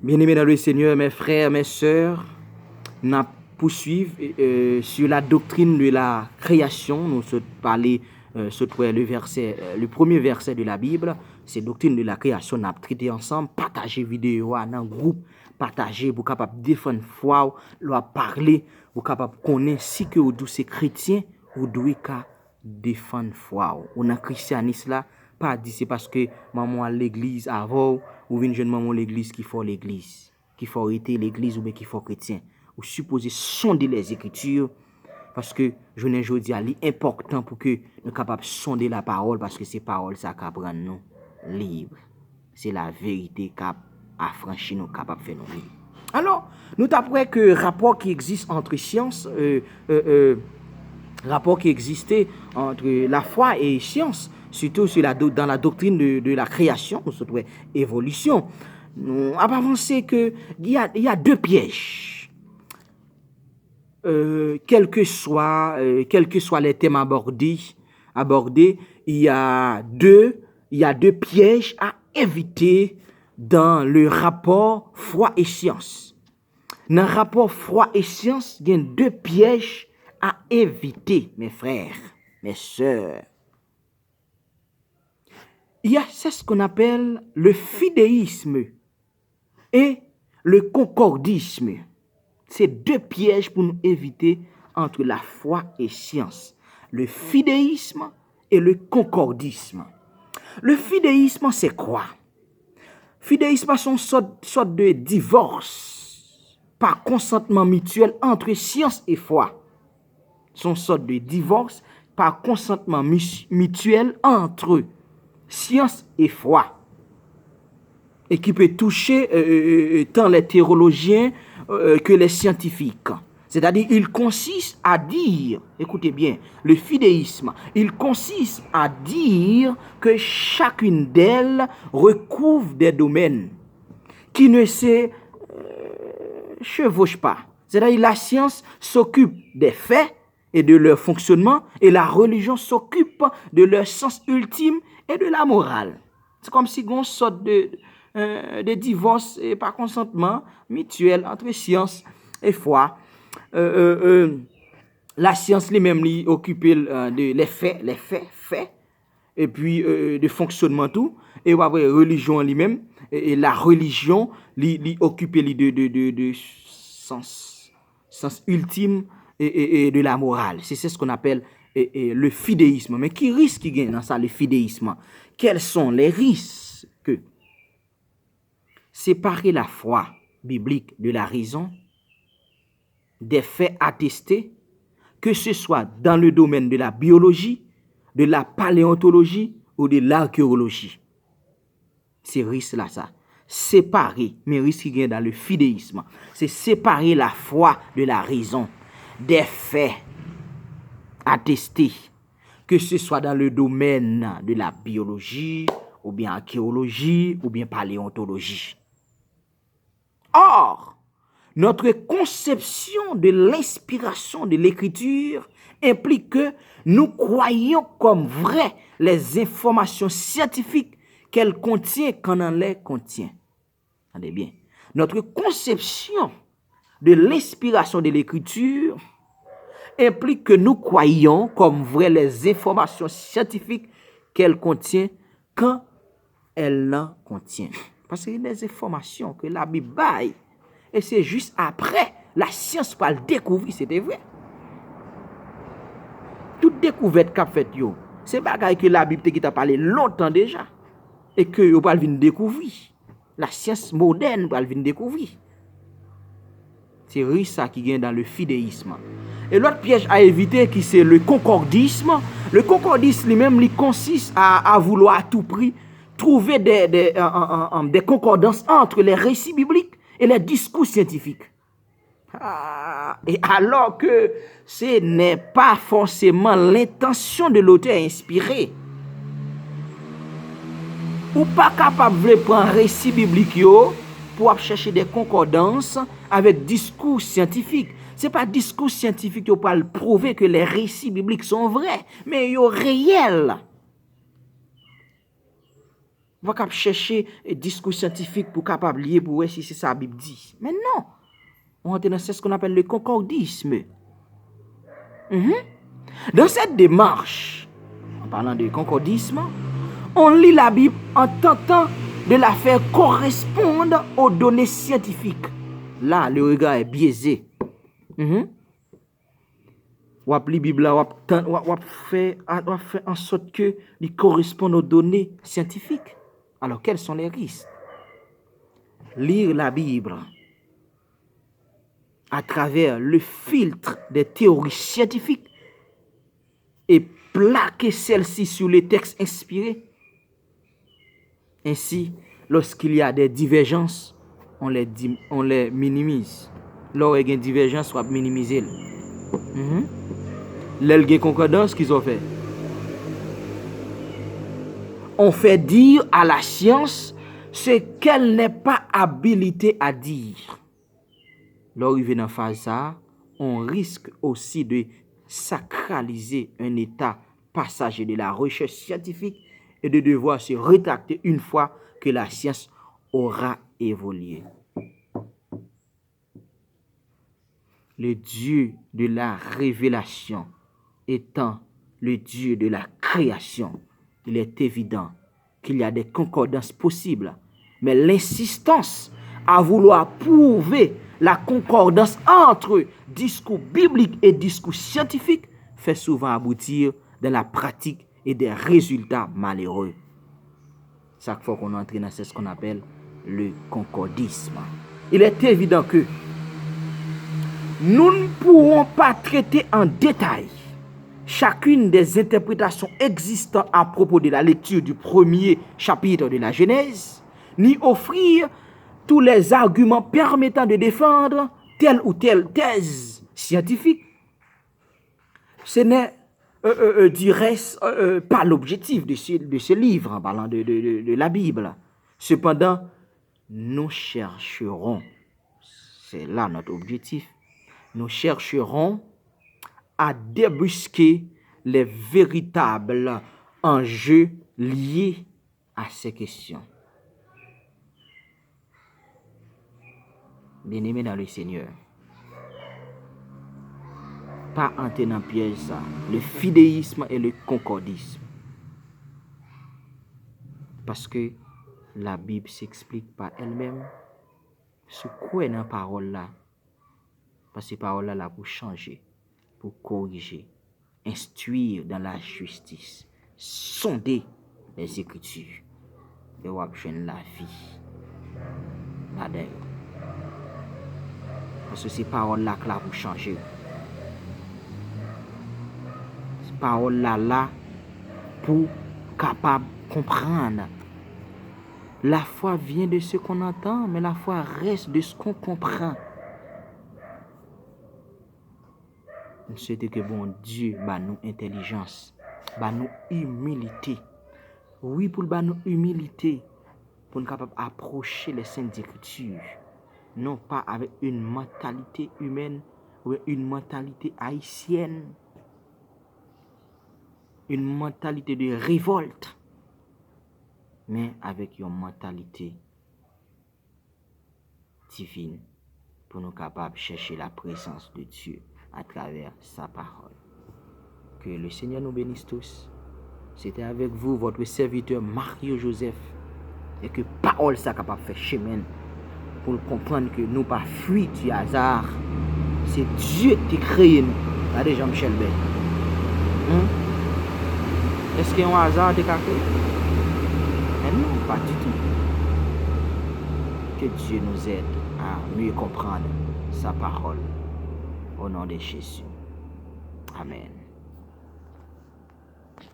Bien-aimés dans le Seigneur, mes frères, mes sœurs, nous poursuivons sur la doctrine de la création. Nous parlons le premier verset de la Bible, c'est doctrine de la création. Nous avons traité ensemble, partager vidéo dans un groupe, partager pour capable défendre foi, leur parler, pour capable connaître si que vous tous chrétiens, vous devez défendre foi. On a christianisme là, pas dit c'est parce que maman à l'église avant ou une jeune maman à l'église qu'il faut l'église, qu'il faut arrêter l'église ou bien qu'il faut chrétien. Ou supposé sonder les écritures parce que je ne dis à important pour que nous capables de sonder la parole parce que ces paroles ça cap rendre nous libres. C'est la vérité cap affranchir nous capable faire nous libres. Alors, nous t'apprêtons que rapport qui existe entre science rapport qui existait entre la foi et science, surtout dans la doctrine de la création, surtout évolution. Nous avons avancé qu'il y a deux pièges. Quel que soit les thèmes abordés, il y a deux pièges à éviter dans le rapport foi et science. Dans le rapport foi et science, il y a deux pièges à éviter, mes frères, mes sœurs. C'est ce qu'on appelle le fidéisme et le concordisme. C'est deux pièges pour nous éviter entre la foi et science. Le fidéisme et le concordisme. Le fidéisme, c'est quoi? Fidéisme, c'est une sorte de divorce par consentement mutuel entre science et foi. C'est une sorte de divorce par consentement mutuel entre science et foi. Et qui peut toucher tant les théologiens que les scientifiques. C'est-à-dire, il consiste à dire, écoutez bien, le fidéisme, il consiste à dire que chacune d'elles recouvre des domaines qui ne se chevauchent pas. C'est-à-dire, la science s'occupe des faits et de leur fonctionnement, et la religion s'occupe de leur sens ultime et de la morale. C'est comme si on sorte de divorce et par consentement mutuel entre science et foi. La science lui-même lui occupe de les faits, et puis de fonctionnement tout, et après religion lui-même, et la religion lui occupe de sens ultime et de la morale. C'est ce qu'on appelle le fidéisme. Mais qui risque qui gagne dans ça, le fidéisme? Quels sont les risques? Séparer la foi biblique de la raison, des faits attestés, que ce soit dans le domaine de la biologie, de la paléontologie ou de l'archéologie. C'est risque là ça. Séparer, mais risque qui gagne dans le fidéisme, c'est séparer la foi de la raison, des faits attestés, que ce soit dans le domaine de la biologie, ou bien archéologie, ou bien paléontologie. Or, notre conception de l'inspiration de l'écriture implique que nous croyons comme vraies les informations scientifiques qu'elle contient quand on les contient. Attendez bien. Notre conception de l'inspiration de l'écriture implique que nous croyons comme vraies les informations scientifiques qu'elle contient quand elle en contient. Parce qu'il y a des informations que la Bible baille et c'est juste après la science va le découvrir, c'était vrai. Toute découverte qu'a fait yo, c'est bagaille que la Bible qui t'a parlé longtemps déjà et que yo va venir découvrir. La science moderne va venir découvrir. C'est ça qui gagne dans le fidéisme. Et l'autre piège à éviter qui c'est le concordisme. Le concordisme lui-même lui consiste à vouloir à tout prix trouver des concordances entre les récits bibliques et les discours scientifiques. Et alors que ce n'est pas forcément l'intention de l'auteur inspiré. Ou pas capable de prendre un récit biblique pour chercher des concordances avec discours scientifiques. Ce n'est pas discours scientifique qui va prouver que les récits bibliques sont vrais, mais ils sont réels. On va chercher un discours scientifique pour capable lier pour voir si c'est ça la Bible dit. Mais non. On rentre dans ce qu'on appelle le concordisme. Dans cette démarche, en parlant de concordisme, on lit la Bible en tentant de la faire correspondre aux données scientifiques. Là, le regard est biaisé. On lit la Bible, on fait en sorte que il corresponde aux données scientifiques. Alors, quels sont les risques? Lire la Bible à travers le filtre des théories scientifiques et plaquer celles-ci sur les textes inspirés. Ainsi, lorsqu'il y a des divergences, on les minimise. Lorsqu'il y a une divergence, on va minimiser. L'elgue concordance qu'ils ont fait. On fait dire à la science ce qu'elle n'est pas habilitée à dire. Lorsqu'il dans phase ça, on risque aussi de sacraliser un état passager de la recherche scientifique et de devoir se rétracter une fois que la science aura évolué. Le Dieu de la révélation étant le Dieu de la création, il est évident qu'il y a des concordances possibles, mais l'insistance à vouloir prouver la concordance entre discours biblique et discours scientifique fait souvent aboutir dans la pratique et des résultats malheureux. Chaque fois qu'on entre dans ce qu'on appelle le concordisme. Il est évident que nous ne pourrons pas traiter en détail chacune des interprétations existantes à propos de la lecture du premier chapitre de la Genèse, ni offrir tous les arguments permettant de défendre telle ou telle thèse scientifique. Ce n'est du reste pas l'objectif de ce livre en parlant de la Bible. Cependant, nous chercherons, c'est là notre objectif, nous chercherons à débusquer les véritables enjeux liés à ces questions. Bien-aimés dans le Seigneur, pas entrer dans le piège ça, le fidéisme et le concordisme. Parce que la Bible s'explique par elle-même ce quoi dans la parole là. Parce que la parole là pour changer, pour corriger, instruire dans la justice, sonder les Écritures et obtenir la vie là-dedans. Parce que c'est parole là que là pour changer. C'est parole là pour capable comprendre. La foi vient de ce qu'on entend, mais la foi reste de ce qu'on comprend. Nous souhaitons que bon Dieu bat nous intelligence, bat nous humilité. Oui, pour bat nous humilité, pour nous capable approcher les saintes écritures, non pas avec une mentalité humaine ou une mentalité haïtienne, une mentalité de révolte, mais avec une mentalité divine pour nous capables de chercher la présence de Dieu à travers sa parole. Que le Seigneur nous bénisse tous. C'était avec vous, votre serviteur Mario Joseph, et que parole ça capable de faire chemin pour comprendre que nous pas fuir du hasard. C'est Dieu qui crée nous. Regardez Jean-Michel Bey. Est-ce qu'il y a un hasard de créé? Mais non, pas du tout. Que Dieu nous aide à mieux comprendre sa parole. Au nom de Jésus. Amen.